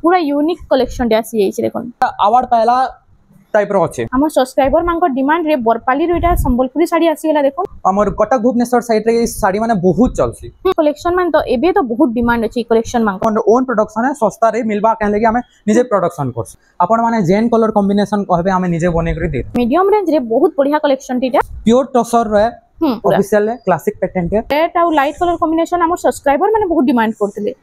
पूरा unique collection आसी जाइए देखुन अवार्ड पहला टाइप रो अछि हमर सब्सक्राइबर मानक डिमांड रे बरपाली रोटा संबलपुरी साड़ी आसी गेला देखुन हमर कटक भुवनेश्वर साइड रे ई साड़ी माने बहुत चलसी कलेक्शन मान तो एबे तो बहुत डिमांड अछि कलेक्शन मान ओन प्रोडक्शन है सस्ता रे मिलबा कहले कि हमें निजे प्रोडक्शन करस आपण माने जेन कलर कॉम्बिनेशन कहबे हमें निजे बने करी दे मीडियम रेंज रे बहुत बढ़िया कलेक्शन टीटा प्योर टसर रे ऑफिशियल है क्लासिक पैटर्न के रेड और लाइट कलर कॉम्बिनेशन हमर सब्सक्राइबर माने बहुत डिमांड करथिले।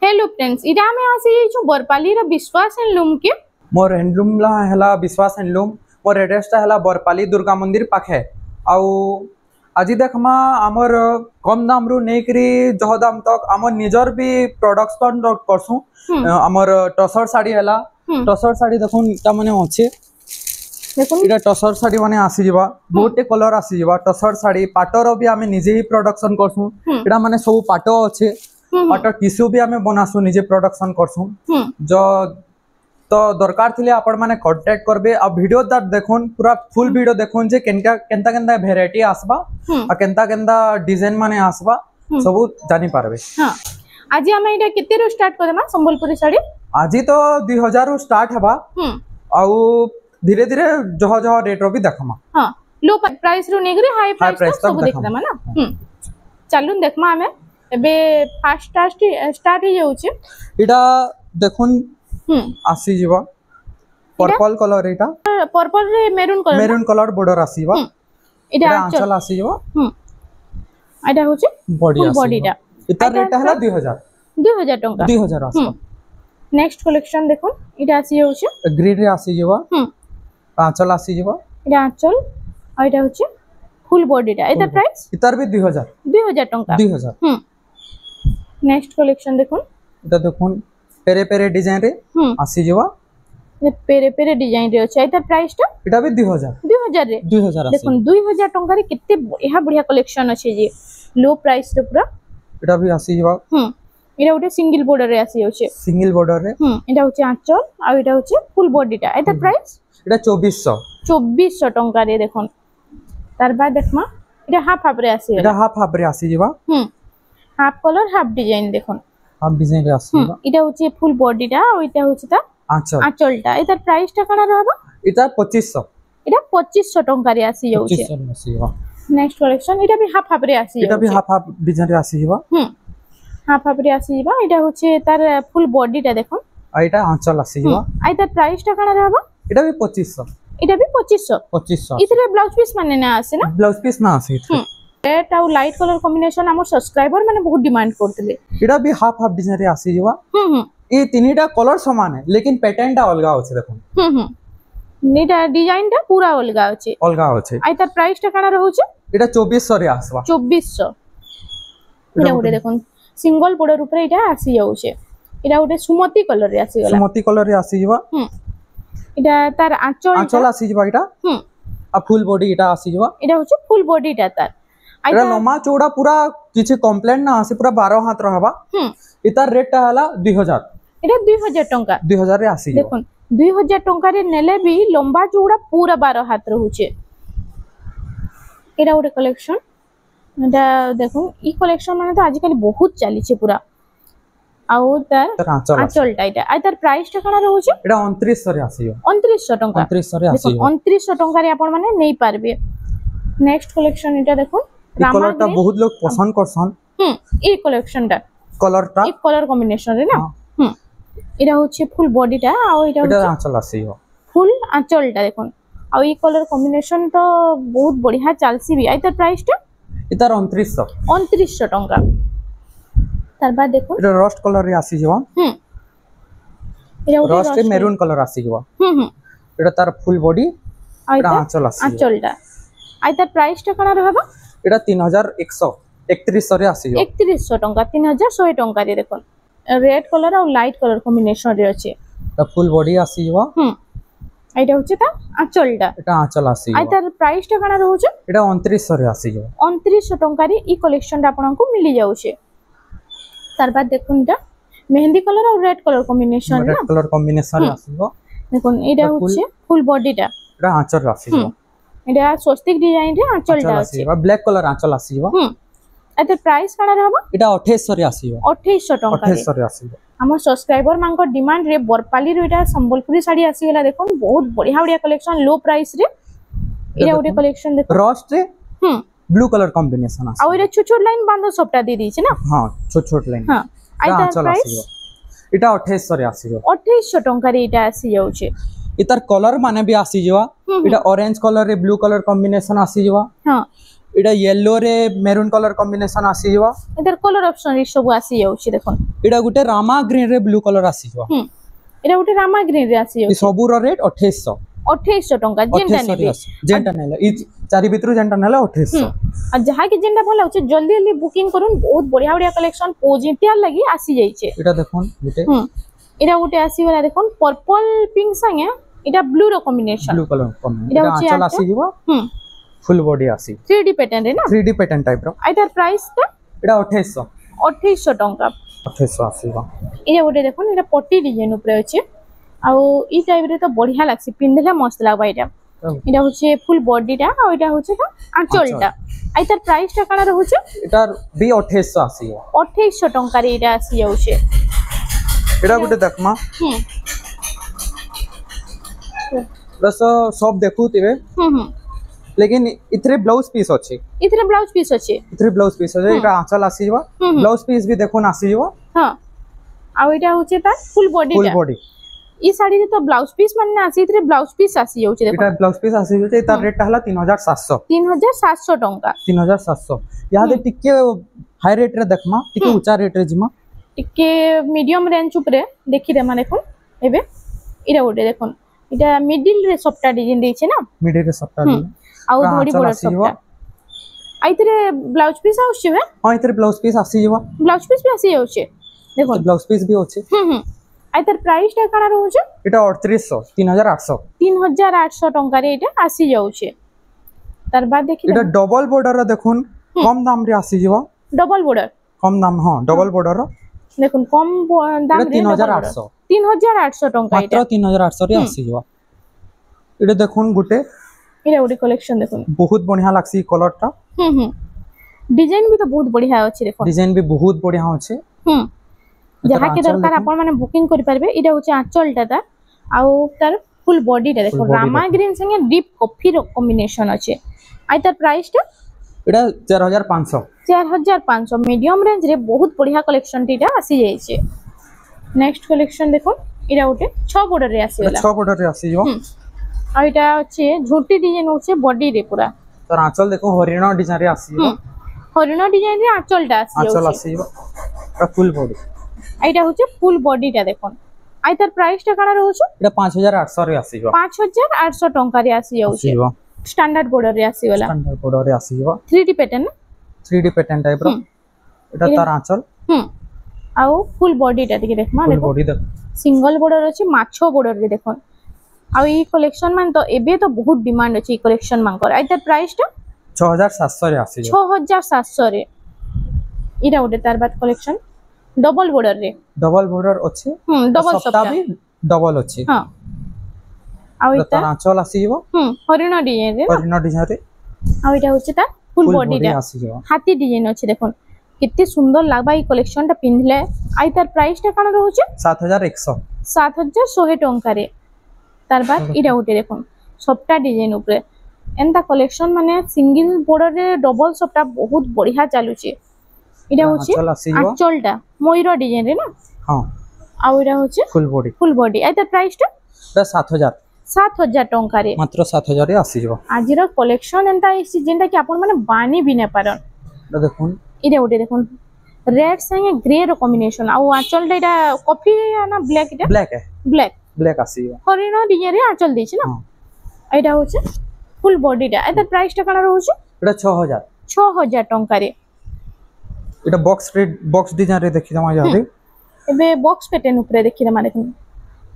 हेलो फ्रेंड्स इडा में आसी जो बरपाली रा विश्वास हैंडलूम के मोर हैंडलूम ला हला विश्वास हैंडलूम मोर एड्रेस ता हला बरपाली दुर्गा मंदिर पाखे आउ आज देखमा हमर कम दाम रु नेकरी जह दाम तक हमर निजर भी प्रोडक्शन करसु हमर टसर साड़ी हला टसर साड़ी देखुन ता माने अछि देखुन इडा टसर साड़ी माने आसी जिबा बहुते कलर आसी जिबा टसर साड़ी पाटर भी हमें निजे ही प्रोडक्शन करसु इडा माने सब पाटो अछि पाटर टिश्यू भी हमें बनासु निजे प्रोडक्शन करसु जो तो दरकार थिले आपण माने कांटेक्ट करबे आ वीडियो दा देखुन पूरा फुल वीडियो देखुन जे केनका केनता वेराइटी आसबा आ केनता डिजाइन माने आसबा सब जानि पारबे। हां आज हम एटा केते रो स्टार्ट करबा संबलपुरी साड़ी आज तो 2000 रो स्टार्ट हबा आ धीरे धीरे जह जह रेट रो भी देखमा। हां लो प्राइस रो नेगरे हाई प्राइस सब देखदमा ना चलुन देखमा हमें एबे फास्ट स्टार्ट ही जाउचे इडा देखुन आसी जीवा पर्पल कलर एटा पर्पल रे मेरून कलर बॉर्डर आसीबा इडा आंचल आसी जीवा एटा होचे बॉडी टा इता रेट हला 2000 टंका 2000 आसबा। नेक्स्ट कलेक्शन देखुन इडा आसी जाउचे ग्रीन रे आसी जीवा आंचल आसी जीवा इडा आंचल आ इडा होचे फुल बॉडी टा एटा प्राइस इतार भी 2000 टंका 2000। नेक्स्ट कलेक्शन देखुन इता देखुन पेरे पेरे डिजाइन रे आसी जीवा ये पेरे पेरे डिजाइन रे अछि एटा प्राइस टा इटा भी 2000 रे 2000 देखुन 2000 टंका रे कितने बढ़िया बढ़िया कलेक्शन अछि जे लो प्राइस रे पूरा इटा भी आसी जीवा इटा उटे सिंगल बॉर्डर रे आसी होचे सिंगल बॉर्डर रे इटा होचे आंचल आ इटा होचे फुल बॉडी टा एटा प्राइस इटा 2400 टंका रे देखुन तार बाद देखमा इटा हाफ रे आसी इटा हाफ रे आसी जीवा हाफ कलर हाफ डिजाइन देखुन हाफ डिजाइन रे आसी जीवा इटा होचे फुल बॉडी टा और इटा होचे ता आंचल टा एटा प्राइस टा कना रहबा इटा 2500 इटा 2500 टंका रे आसी जाउचे 2500 रे आसी जीवा। नेक्स्ट कलेक्शन इटा भी हाफ रे आसी इटा भी हाफ डिजाइन रे आसी जीवा हाफ रे आसी जीवा इटा होचे तार फुल बॉडी टा देखुन आ इटा आंचल आसी जीवा आ इटा प्राइस टा कना रहबा इटा भी 2500 इटा भी 2500 इतरे ब्लाउज पीस माने ना आसे ना ब्लाउज पीस ना आसे रेड और लाइट कलर कॉम्बिनेशन हमर सब्सक्राइबर माने बहुत डिमांड करथिले इटा भी हाफ डिजाइन रे आसी जीवा ए तीनटा कलर समान है लेकिन पैटर्न टा अलगा होचे देखुन नीटा डिजाइन टा पूरा अलगा होचे आ इता प्राइस टा कना रहउचे इटा 2400 रे आसबा 2400 इटा उडे देखुन सिंगल बॉर्डर ऊपर इटा आसी जाउचे इटा उडे सुमती कलर रे आसी गला सुमती कलर रे आसी जीवा इटा तार आंचल आसी जीवा इटा आ फुल बॉडी इटा आसी जीवा इटा होचे फुल बॉडी टा तार इटा लम्बा चौड़ा पूरा किछि कंप्लेंट ना आसी पूरा 12 हाथ रहबा इता रेट टा हला 2000 इटा 2000 टंका 2000 रे आसी देखुन 2000 टंका रे नेले भी लंबा चौड़ा पूरा 12 हाथ रहउचे इटा उडे कलेक्शन इटा देखुन ई कलेक्शन माने तो आजिकली बहुत चली छे पूरा आउ तार आंचल टा इटा आ तार प्राइस टा कना रहउचे इटा 2900 रे आसी 2900 टंका 2900 रे आसी 2900 टंका रे आपण माने नै पारबे। नेक्स्ट कलेक्शन इटा देखुन ई कलर टा बहुत लोग पसंद करसन ई कलेक्शन टा एक कलर कॉम्बिनेशन रे ना इटा होचे फुल बॉडी टा आ इटा होचे आंचल आसी फुल आंचल टा देखुन आ ई कलर कॉम्बिनेशन तो बहुत बढ़िया चलसी भी आइता प्राइस टा इतार 2900 टंका तार बाद देखुन इटा रस्ट कलर रे आसी जीवा इटा रस्ट मेरून कलर आसी जीवा इटा तार फुल बॉडी इटा आंचल आसी आंचल टा आइता प्राइस टा कना रहबा इटा 3100 रे आसी 3100 टंका 3100 टंका रे देखुन रेड कलर और लाइट कलर कॉम्बिनेशन रे अछि ता फुल बॉडी आसी जीवा आइटा होचे ता आंचलटा एटा आंचल आसी आइ तार प्राइस टा कना रहउचे एटा 2900 रे आसी जो 2900 टंका रे ई कलेक्शन आपन को मिली जाउचे। तार बाद देखुन ता मेहंदी कलर और red colour combination red colour combination आसीबो देखुन एटा होचे फुल बॉडी टा एटा आंचल आसीबो एटा स्वस्तिक डिजाइन रे आंचलटा आसी ब्लैक कलर आंचल आसीबो एते प्राइस काना रहबा एटा 2800 रे आसीबो 2800 टंका 2800 रे आसीबो हम सब्सक्राइबर मानक डिमांड रे बरपाली रो एटा संबलपुरी साड़ी आसी गेला देखोन बहुत बढ़िया बढ़िया कलेक्शन लो प्राइस रे एटा ओटे कलेक्शन देखो रस्ट रे ब्लू कलर कॉम्बिनेशन आसी आ एटा छोट छोट लाइन बांधो सबटा दे दी छै ना हां छोट छोट लाइन हां आइटा प्राइस एटा 2800 रे आसीबो 2800 टंका रे एटा आसी जाउ छै इतार कलर माने भी आसी जवा एटा ऑरेंज कलर रे ब्लू कलर कॉम्बिनेशन आसी जवा हां एटा येलो रे मेरून कलर कॉम्बिनेशन आसी जवा इधर कलर ऑप्शन रे सब आसी जाउ छै देखोन एटा गुटे रामा ग्रीन रे ब्लू कलर आसी जवा एटा गुटे रामा ग्रीन रे आसी जाउ ई सबु रो रेट 2800 टंका जेंटा नेले ई चारि भितरु जेंटा नेले 2800 आ जहा के जेंटा भला होचे जल्दी जल्दी बुकिंग करूं बहुत बढ़िया बढ़िया कलेक्शन पॉजिटिव लगी आसी जाई छै एटा देखोन गुटे एटा गुटे आसी वाला देखोन पर्पल पिंक संगे एटा ब्लू रो कॉम्बिनेशन ब्लू कलर कॉम्बिनेशन एटा आंचल आसी जीवा फुल बॉडी आसी 3D पैटर्न रे ना 3D पैटर्न टाइप रो आइतार प्राइस ता एटा 2800 टंका 2800 आसीबा एटा गुटे देखोन एटा पट्टी डिजाइन ऊपर अछि आ ई टाइप रे तो बढ़िया लागसी पिंधले मस्त लागबा एटा एटा होचे फुल बॉडी टा आ एटा होचे ता आंचलटा आइतार प्राइस टा काना रहउचे एटार भी 2800 आसीबा 2800 टंका रे एटा आसी जाउचे एटा गुटे देखमा बस सब देखुतिबे लेकिन इथरे ब्लाउज पीस अछि इथरे ब्लाउज पीस अछि एटा आंचल आसी जवा ब्लाउज पीस भी देखोन आसी जवा हां आ एटा होचे ता फुल बॉडी ई साड़ी रे तो ब्लाउज पीस माने आसी इथरे ब्लाउज पीस आसी जाउचे देखो एटा ब्लाउज पीस आसी जाउचे तार रेट हला 3700 टंका 3700 यादे टिके हाई रेट रे देखमा टिके ऊंचा रेट रे जिमा टिके मीडियम रेंज ऊपरे देखि दे माने देखो एबे इरा ओटे देखो इटा मिडिल रे सप्ता डिजाइन दै छै ना मिडिल रे सप्ता डिजाइन आउ धोड़ी बड़ सप्ता आइतरे ब्लाउज पीस आउछ बे हां इतरे ब्लाउज पीस आसी जवा ब्लाउज पीस भी आसी जाउचे देखो ब्लाउज पीस भी होचे आइतर प्राइस टा काना रहउचे एटा 3800 टंका रे एटा आसी जाउचे तार बाद देखि एटा डबल बॉर्डर रे देखुन कम दाम रे आसी जवा डबल बॉर्डर कम दाम हां डबल बॉर्डर रो देखुन कम दाम रे 3800 टंका एटा मात्र 3800 रे आसी जवा एटा देखुन गुटे एटा गुटे कलेक्शन देखुन बहुत बढ़िया लागसी कलर टा डिजाइन भी तो बहुत बढ़िया अछि देखो डिजाइन भी बहुत बढ़िया अछि जहा के दरकार आपण माने बुकिंग करि परबे इडा होचे आंचलटा ता आउ तार फुल बॉडी टा देखो रामा ग्रीन संगे डीप कॉफी रो कॉम्बिनेशन अछि आइ तार प्राइस टा एडा 4500 मीडियम रेंज रे बहुत बढ़िया कलेक्शन टीटा आसी जाय छे नेक्स्ट कलेक्शन देखो इडा उटे 6 बॉर्डर रे आसी वाला 6 बॉर्डर रे आसी जो आ इटा अछि झोटी डिजाइन होचे बॉडी रे पूरा तर आंचल देखो हरिणा डिजाइन रे आसी हरिणा डिजाइन रे आंचलटा आसी आंचल आसी ता फुल बॉडी आइटा होचे फुल बॉडी टा देखोन आइ तार प्राइस टा काना रहउछ एटा 5800 रे आसी 5800 टंका रे आसी जाउछे स्टैंडर्ड बॉर्डर रे आसी वाला स्टैंडर्ड बॉर्डर रे आसी 3D pattern 3D pattern type रो एटा तार आंचल आउ फुल बॉडी टा देखि देखमा देखो बॉडी देख सिंगल बॉर्डर अछि माछो बॉर्डर रे देखोन आउ ई कलेक्शन मान तो एबे तो बहुत डिमांड अछि ई कलेक्शन मान कर आइ तार प्राइस टा 6700 रे आसी 6700 रे इरा उडे तार बाद कलेक्शन डबल बॉर्डर अछि डबल सप्ता भी डबल अछि हां आ इता आंचल आसी जीवो हरिणा डिजाइन रे आ इटा होछि ता फुल बॉडी टा आसी जीवो हाथी डिजाइन अछि देखोन कितने सुंदर लागबा ई कलेक्शन टा पिनले आइ तार प्राइस टा काना रहउछि 7100 टंका रे तार बाद इरा उटे देखोन सप्ता डिजाइन ऊपर एंता कलेक्शन माने सिंगल बॉर्डर रे डबल सप्ता बहुत बढ़िया चालुछि इडा होछि आंचलटा मयूर डिजाइन रे ना हां आ इडा होछि फुल बॉडी आइ तार प्राइस टा 7000 टंका रे मात्र 7000 रे आसी जो आजिर कलेक्शन एंता इसी जेंटा कि आपण माने बानी भी ने पारन देखुन इडा उटे देखुन रेड संगे ग्रे रो कॉम्बिनेशन आ आंचलटा इडा कॉफी ना ब्लैक इडा ब्लैक आसी हरिणा डिजाइन रे आंचल दै छै ना एडा होछि फुल बॉडी टा एता प्राइस टा काना रहउछि एडा 6000 टंका रे एटा बॉक्स डिजाइन रे देखि दमा जाबे एबे बॉक्स पैटर्न ऊपर देखि दमा देखुन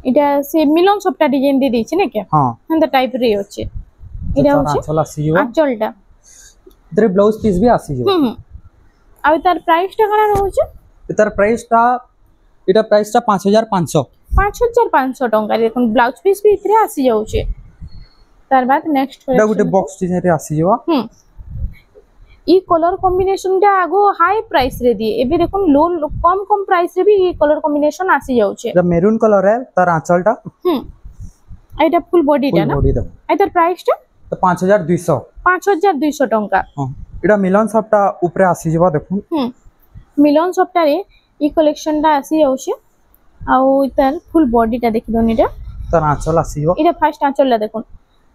इटा से मिलन सप्ता डिजाइन दे दै छै ने के हां हंदा टाइप रे होछि इडा होछि आंचल आसी जो आंचलटा इधर ब्लाउज पीस भी आसी जो आ तार प्राइस टा काना रहउछि इतार प्राइस टा इटा प्राइस टा 5500 टंका देखुन ब्लाउज पीस भी इतरे आसी जाउ छे तार बाद नेक्स्ट एटा गुटे बॉक्स डिजाइन रे आसी जो ई कलर कॉम्बिनेशन टा आगो हाई प्राइस रे दिए एबे देखुन लो कम कम प्राइस रे भी ई कलर कॉम्बिनेशन आसी जाउछे एटा मेरून कलर है तार आंचलटा एटा फुल बॉडी टा ना बॉडी दा एटार प्राइस टा तो 5200 टंका हां एटा मिलन सबटा ऊपर आसी जबा देखुन मिलन सबटा रे ई कलेक्शन टा आसी जाउछे आउ इतार फुल बॉडी टा देखि दोनी टा तार आंचल आसी जबा इटा फर्स्ट आंचल ला देखुन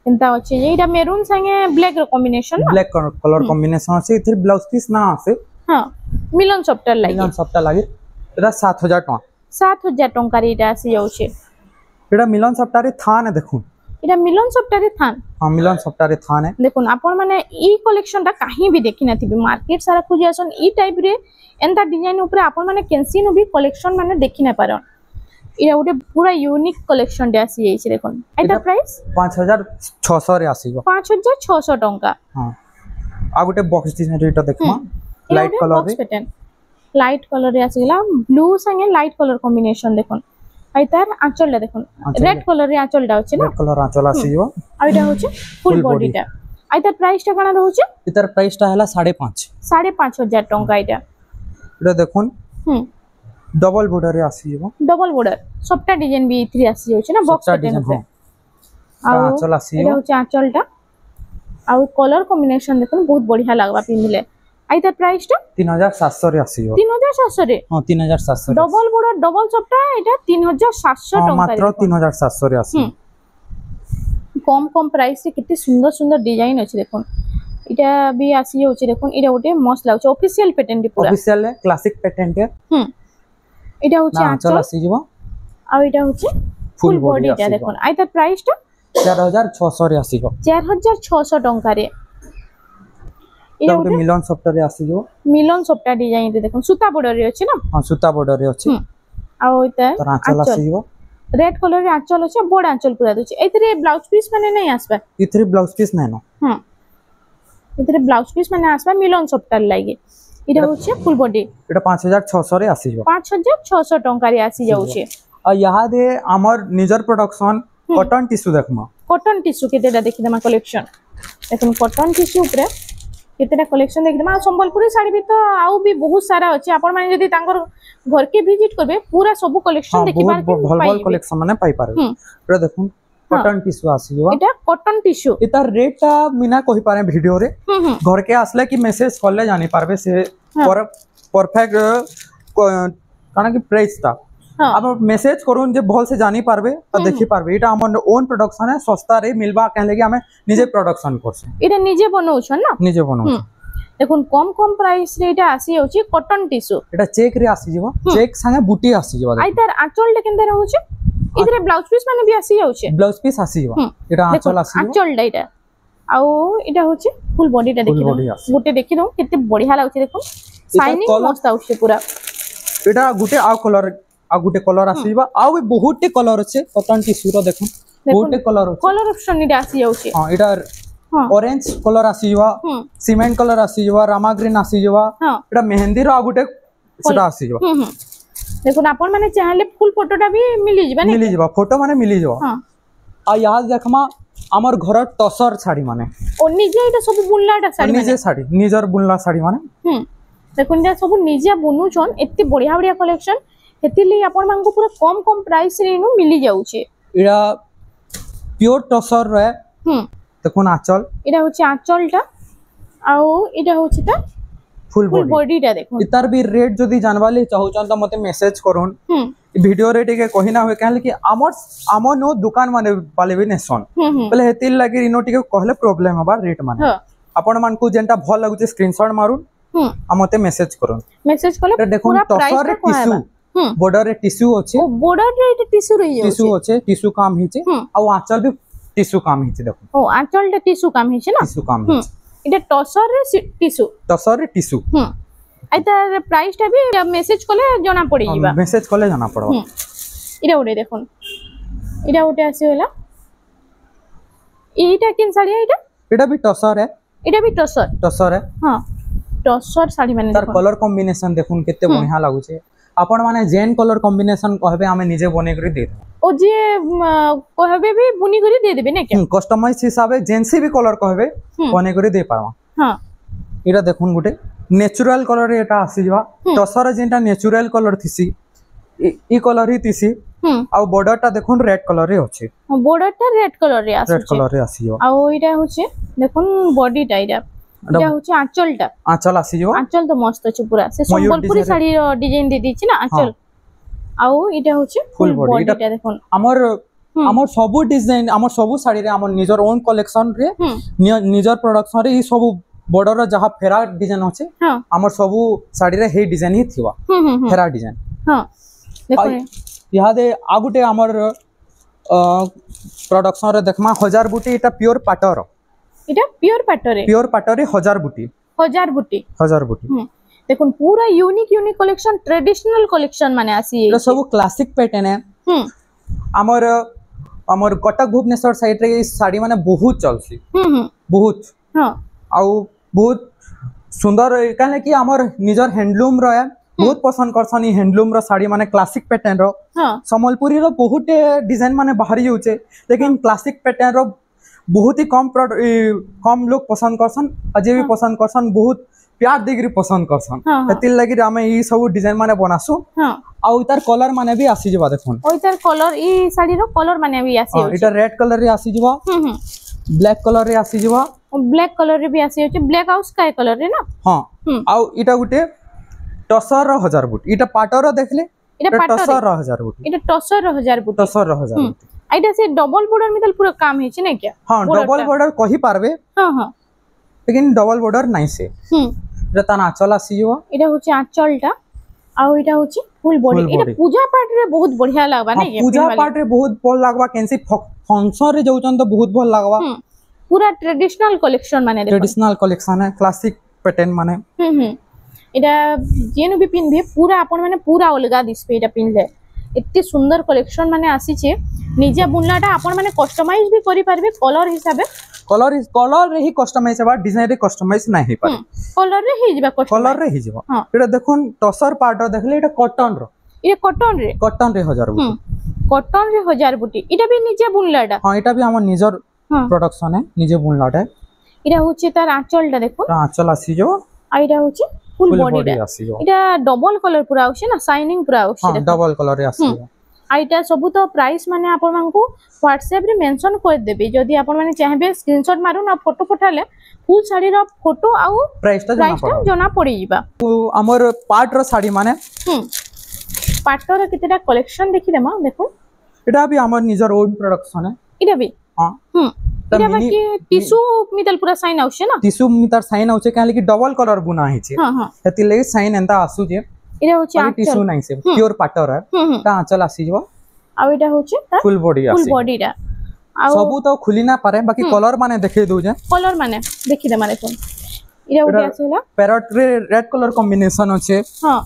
एंता अछि एटा मेरून संगे ब्लैक रो कॉम्बिनेशन ब्लैक कलर कॉम्बिनेशन আছে इथि ब्लाउज पीस ना আছে हां मिलन सबटा लागि मिलन सबटा लागि एटा 7000 टका 7000 टका रे इटा आसी जाउछे एटा मिलन सबटा रे थान है देखुन एटा मिलन सबटा रे थान हां मिलन सबटा रे थान है देखुन आपण माने ई कलेक्शन टा काहे भी देखि नथिबे मार्केट सारा खोजी आसन ई टाइप रे एंता डिजाइन ऊपर आपण माने केनसी नो भी कलेक्शन माने देखि ना पारन इरा उटे पूरा यूनिक कलेक्शन डे आसी जाई छै देखुन एटा प्राइस 5600 रे आसीबो 5600 टका हां आ गुटे बॉक्स डिजाइन रेटा देखमा लाइट कलर रे लाइट कलर रे आसीला ब्लू संगे लाइट कलर कॉम्बिनेशन देखुन आई तार आंचल देखुन रेड कलर रे आंचल डा होचे ना रेड कलर आंचल आसीबो आ इटा होचे फुल बॉडी टा आई तार प्राइस टा काना रहउचे इतर प्राइस टा हला 5500 टका इटा इटा देखुन डबल बॉर्डर रे आसीबो डबल बॉर्डर सबटा डिजाइन भी इथि आसी जाउचे ना बॉक्स पैटर्न से आ आंचल आसीबो इटा होचे आंचल टा आ कलर कॉम्बिनेशन देखुन बहुत बढ़िया लागबा पिनले आई तार प्राइस टा 3700 रे आसीबो 3700 रे हां 3700 डबल बॉर्डर डबल सबटा एटा 3700 टका मात्र 3700 रे आसी कम कम प्राइस रे कितने सुंदर सुंदर डिजाइन अछि देखुन इटा भी आसी होछि देखुन इटा ओटे मस्त लागछ ऑफिशियल पैटर्न पूरा ऑफिशियल है क्लासिक पैटर्न है इटा होछि आंचल आसी जीवो आ इटा होछि फुल बॉडी टा देखुन आई तार प्राइस टा 4600 रे आसी गो 4600 टका रे इटा ओटे मिलन सॉफ्टवेयर रे आसी जो मिलन सॉफ्टवेयर डिजाइन रे देखुन सूता बॉर्डर रे अछि ना हां सूता बॉर्डर रे अछि आ इता तार आंचल आसी जीवो रेड कलर रे आंचल अछि बड़ आंचल पूरा दोछि एतरे ब्लाउज पीस माने नै आसबा इथरे ब्लाउज पीस नै न इतरे ब्लाउज पीस माने आसबा मिलन सॉफ्टवेयर लागि इटा होछि फुल बॉडी इटा 5600 रे आसी जो 5600 टका रे आसी जाउछि आ यहा दे हमर निजर प्रोडक्शन कॉटन टिश्यू देखमा कॉटन टिश्यू केतेटा देखि दमा कलेक्शन देखुन कॉटन टिश्यू ऊपर केतेटा कलेक्शन देखि दमा संबलपुरी साड़ी भी तो आउ भी बहुत सारा अछि आपण माने जदी तांकर घर के विजिट करबे पूरा सब कलेक्शन देखि बार के भल भल कलेक्शन माने पाई पारे रे देखुन कॉटन टिश्यू आसी जो एटा कॉटन टिश्यू इता रेट मिना कहि पारे वीडियो रे घर के आसले कि मेसेज करले जानि पारबे से परफेक्ट काना कि प्राइस ता अब मेसेज करून जे भल से जानि पारबे त देखि पारबे एटा हमर ओन प्रोडक्शन है सस्ता रे मिलबा कहले कि हमें निजे प्रोडक्शन करछे एटा निजे बनौछ ना निजे बनौछ देखुन कम कम प्राइस रे एटा आसी होछि कॉटन टिश्यू एटा चेक रे आसी जीवो चेक संगे बूटी आसी जीवो आई तार आंचल ले केनते रहउछि इधरे ब्लाउज पीस माने भी आसी जाउछि ब्लाउज पीस आसी जीवो एटा आंचल आसी आंचल डाइटा आउ एटा होछि फुल बॉडी टा देखि गोटे देखि दो केते बढ़िया लागछि देखो शाइनिंग मस्त आउछि पूरा एटा गुटे आ गुटे कलर आसीबा आउ भी बहुते कलर अछि कॉटन टिश्यू रो देखो बहुते कलर ऑप्शन इटा आसी जाउछि हां एटा ऑरेंज कलर आसीबा सीमेंट कलर आसीबा रामा ग्रीन आसीबा एटा मेहंदी रो आ गुटे सेटा आसीबा देखो आपण माने चाहले फुल फोटोटा भी मिली जिबा फोटो माने मिली जिबा हां आ याद देखमा हमर घर टसर साड़ी माने ओ निजे एटा सब बुनलाटा साड़ी निजे साड़ी निजर बुनला साड़ी माने देखुन जे सब निजे बुनु छन एत्ते बढ़िया बढ़िया कलेक्शन हेतिली आपण मानको पूरा कम कम प्राइस रे नु मिली जाउछे एटा प्योर टसर रे देखुन आंचल एटा होचे आंचलटा आउ एटा होचे ता फुल बॉडी टा देखो इतार भी रेट जदी जानवाली चाहउचन त मते मेसेज करून वीडियो रे टिके कहिना होय कहले कि हमर नो दुकान माने वाले भी नेसन पहले हेतिल लागि इनो टिके कहले प्रॉब्लम हबा रेट माने आपण मान को जेंटा भल लागुचे स्क्रीनशॉट मारुन आ मते मेसेज करून मेसेज कले देखो टसर रे टिश्यू बॉर्डर रे टिश्यू अछि ओ बॉर्डर रे टिश्यू रही टिश्यू अछि टिश्यू काम हिचे आ आंचल भी टिश्यू काम हिचे देखो ओ आंचल रे टिश्यू काम हिचे ना टिश्यू काम हिचे इटा टसर रे टिश्यू आइता प्राइस टा भी मेसेज कले जाना पड़ी जीवा मेसेज कले जाना पड़ो इरा उडे देखुन इरा उडे आसी होला एटा किन साड़ी है एटा भी टसर है एटा भी टसर है हां टसर साड़ी माने तार कलर कॉम्बिनेशन देखुन केते बढ़िया लागु छे आपण माने जेन कलर कॉम्बिनेशन कहबे हमें निजे बने करी दे ओ जे कहबे भी बुनी करी दे देबे ने क्या कस्टमाइज हिसाबे जेन से भी कलर कहबे बने करी दे पावा हां एटा देखुन गुटे नेचुरल कलर रे एटा आसी जवा टसर जेंटा नेचुरल कलर थिसी ई कलर ही थिसी आ बॉर्डर टा देखुन रेड कलर रे अछि बॉर्डर टा रेड कलर रे आसी जवा आ इटा होचे देखुन बॉडी टा इटा होचे आंचल आसी जवा आंचल तो मस्त अछि पूरा से संबलपुरी साड़ी रो डिजाइन दे दी छी ना आंचल आउ इटा होचे फुल बॉडी टा देखुन हमर सबु डिजाइन हमर सबु साड़ी रे हमर निजर ओन कलेक्शन रे निजर प्रोडक्शन रे ई सबु बॉर्डर रो जहां फेरा डिजाइन होचे हमर सबु साड़ी रे हे डिजाइन ही थिवा फेरा डिजाइन हां देखो यहाँ दे आगुटे हमर प्रोडक्शन रे देखमा 1000 बुटी इटा प्योर पाटर इटा प्योर पाटर रे 1000 बुटी देखुन पूरा यूनिक कलेक्शन ट्रेडिशनल कलेक्शन माने आसी ये सब क्लासिक पैटर्न है हमर कटक भुवनेश्वर साइड रे साड़ी माने बहुत चलसी बहुत हां आउ बहुत सुंदर काले कि हमर निजर हैंडलूम रो है बहुत पसंद करसन ई हैंडलूम रो साड़ी माने क्लासिक पैटर्न रो संबलपुरी रो बहुत डिजाइन माने बाहरी होचे लेकिन क्लासिक पैटर्न रो बहुत ही कम लोग पसंद करसन अजे भी पसंद करसन बहुत प्यार देगरी पसंद करसन एतिल लागि हमें ई सब डिजाइन माने बनासु आ इतार कलर माने भी आसी जबा देखुन इतार कलर ई साड़ी रो कलर माने भी आसी इटा रेड कलर रे आसी जबा ब्लैक कलर रे आसी जबा ब्लैक कलर रे भी आसी होचे ब्लैक आउ स्काई कलर रे ना हां आ इटा गुटे टसर रो 1000 बुट इटा पाटर रो देखले इटा टसर रो 1000 बुट इटा टसर रो 1000 बुट टसर रो 1000 बुट आइटा से डबल बॉर्डर मितल पूरा काम है छी नै क्या हां डबल बॉर्डर कहि पारबे हां लेकिन डबल बॉर्डर नहीं से इटा ना आंचल आसी जबा इटा होचे आंचलटा आ इटा होचे फुल बॉडी इटा पूजा पाठ रे बहुत बढ़िया लागबा नै पूजा पाठ रे बहुत भल लागबा केनसी फंक्शन रे जाउचन तो बहुत भल लागबा पूरा ट्रेडिशनल कलेक्शन माने ट्रेडिशनल कलेक्शन है क्लासिक पैटर्न माने इटा जेनु भी पिनबे पूरा अपन माने पूरा अलगा दिसबे इटा पिनले एत्ते सुंदर कलेक्शन माने आसी छे निजे बुनलाटा अपन माने कस्टमाइज भी करि पारबे कलर हिसाबे कलर रे ही कस्टमाइज हेबा डिजाइन रे कस्टमाइज नै हे पारे कलर रे ही जिबा कलर रे ही जिबा एटा देखुन टसर पार्ट देखले एटा कॉटन रे 1000 बुटी कॉटन रे 1000 बुटी इटा भी निजे बुनलाटा हां इटा भी हमर निजर प्रोडक्शन है निजे बुनलाटा इटा होचे तार आंचलटा देखो आंचल आसी जो आ इटा होचे फुल बॉडी आसी जो इटा डबल कलर पूरा होचे ना शाइनिंग पूरा होचे हां डबल कलर रे आसी जो आइटा सब तो प्राइस माने आपन मानकू WhatsApp रे मेंशन कर देबे जदी आपन माने चाहबे स्क्रीनशॉट मारू ना फोटो पठाले फुल साड़ी रो फोटो आउ प्राइस ता जना पड़ी जिबा हमर पार्ट रो साड़ी माने पार्ट रो कितेटा कलेक्शन देखि देमा देखो एटा भी हमर निजर ओन प्रोडक्शन है इटा भी हां इटा बाकी टिश्यू मितल पूरा साइन आउछे ना टिश्यू मितर साइन आउछे काहे कि डबल कलर बुना है छे हां एति ले साइन एंता आसु जे इटा होचे आंचल टिश्यू नहीं से प्योर पाटर है ता आंचल आसी जो आ इटा होचे फुल बॉडी आसी फुल बॉडी रा सबु तो खुली ना पारे बाकी कलर माने देखै दउ जे कलर माने देखि दे माने कोन इटा उडी आसेला पैरट रे रेड कलर कॉम्बिनेशन होचे हां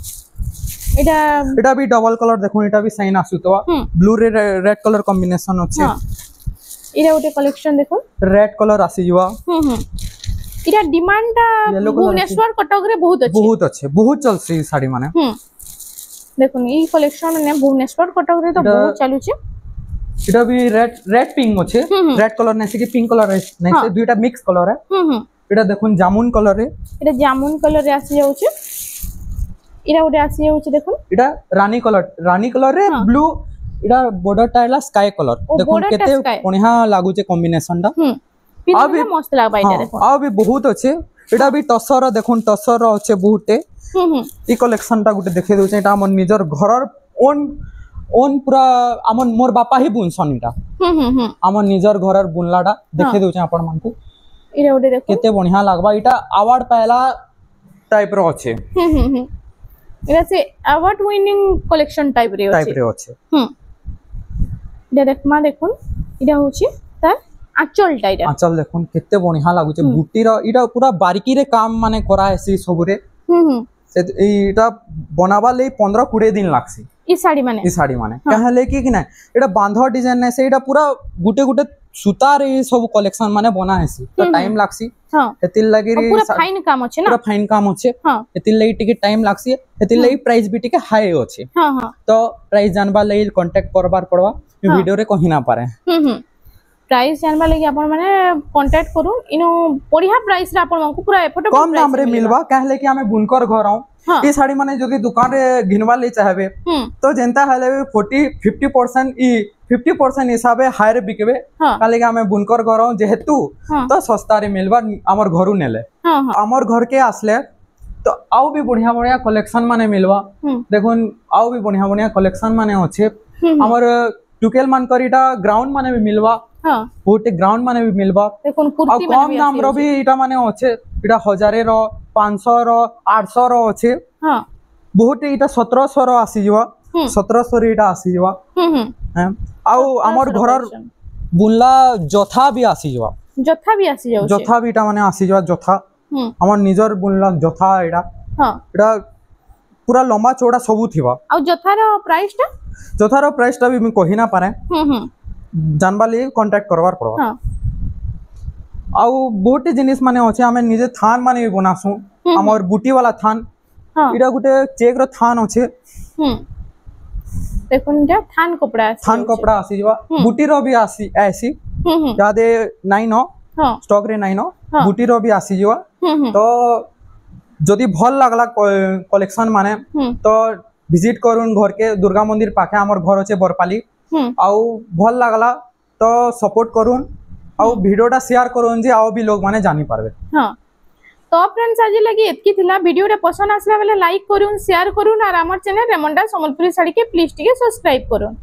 इटा भी डबल कलर देखो इटा भी साइन आसु तो ब्लू रे रेड कलर कॉम्बिनेशन होचे हां इटा उटे कलेक्शन देखो रेड कलर आसी जुवा इटा डिमांड भुवनेश्वर कटक रे बहुत अच्छे बहुत चलसी साड़ी माने देखो ई कलेक्शन ने भुवनेश्वर कटक रे तो बहुत चालू छे इटा भी रेड पिंक होचे रेड कलर नै से कि पिंक कलर नै से दुईटा मिक्स कलर है इटा देखुन जामुन कलर रे इटा जामुन कलर रे आसी जाउछे इटा उडे आसी जाउछे देखुन इटा रानी कलर रे ब्लू इटा बॉर्डर टाइला स्काई कलर देखुन केते बढ़िया लागु छे कॉम्बिनेशन टा अभी मस्त लागबा इटा देखो अभी बहुत अच्छे इटा भी टसर देखुन टसर अच्छे बहुते ई कलेक्शन टा गुटे देखे दउ छै इटा हमर निजर घरर ओन पूरा हमर मोर बापा ही बुनसन इटा हमर निजर घरर बुनलाटा देखे दउ छै अपन मन को इरा उडे देखो केते बढ़िया लागबा इटा अवार्ड पायला टाइप रो अच्छे इरा से अवार्ड विनिंग कलेक्शन टाइप रे अच्छे इरा देखमा देखुन इरा होची तार आंचल देखुन केते बढ़िया लागु छै बूटी रो इटा पूरा बारीकी रे काम माने करा हैसी सब रे से इटा बनाबा ले 15-20 दिन लागसी ई साड़ी माने कहले कि ना एटा बांधा डिजाइन नै से एटा पूरा गुटे सूता रे सब कलेक्शन माने बना हैसी तो टाइम लागसी एतिल लागि रे पूरा फाइन काम अछि ना पूरा फाइन काम अछि एतिल लागि टिके टाइम लागसी एतिल लागि प्राइस भी टिके हाई अछि तो प्राइस जानबा ले कांटेक्ट करबार पड़वा वीडियो रे कहि ना पारे प्राइस जानबा लगी आपण माने कांटेक्ट करू इनो बढ़िया प्राइस रे आपण मानकु पूरा एफोर्डेबल कम दाम रे मिलबा कहले कि हमें बुनकर घर आऊ ई साड़ी माने जदी दुकान रे घिनवा ले चाहबे तो जेंता हले 50% ई 50% हिसाबे हायर बिकबे कहले कि हमें बुनकर घर आऊ जेहेतु तो सस्ता रे मिलबा हमर घरु नेले हमर घर के आसले तो आउ भी बढ़िया बढ़िया कलेक्शन माने मिलवा देखुन आउ भी बढ़िया बढ़िया कलेक्शन माने अच्छे हमर टुकेल मान करीटा ग्राउंड माने भी मिलवा बहुत ग्राउंड माने भी मिलवा देखुन कुर्ती माने कम दाम रो भी इटा माने अच्छे इटा 1000 रो 500 रो 800 रो अच्छे हां बहुत इटा 1700 रो आसी जवा 1700 रे इटा आसी जवा आउ हमर घरर बुनला जोथा भी आसी जवा जोथा भी आसी जाउ जोथा भी इटा माने आसी जवा जोथा हमर निजर बुनला जोथा इटा हां इटा पूरा लंबा चौड़ा सबु थिबा आ जोथार प्राइस टा भी मैं कहि ना पारे जानबा लिए कांटेक्ट करवार पड़वा हां आउ बहुत जिनिस माने अछि हमें निजे थान माने भी बनासु हमर बूटी वाला थान इडा गुटे चेक रो थान अछि देखुन जा थान कपड़ा आसी जवा बूटी रो भी आसी ऐसी जादे नाइन हो स्टॉक रे नाइन हो बूटी रो भी आसी जवा तो जदी भल लागला कलेक्शन माने तो विजिट करून घर के दुर्गा मंदिर पाखे हमर घर अछि बरपाली आउ भल लागला तो सपोर्ट करून आउ वीडियोटा शेयर करून जे आउ भी लोग माने जानि पारबे हां तो फ्रेंड्स आज लगी एतकी थिला वीडियो रे पसंद आसला बेले लाइक करून शेयर करून और हमर चैनल रेमंडा संबलपुरी साड़ी के प्लीज टिके सब्सक्राइब करून।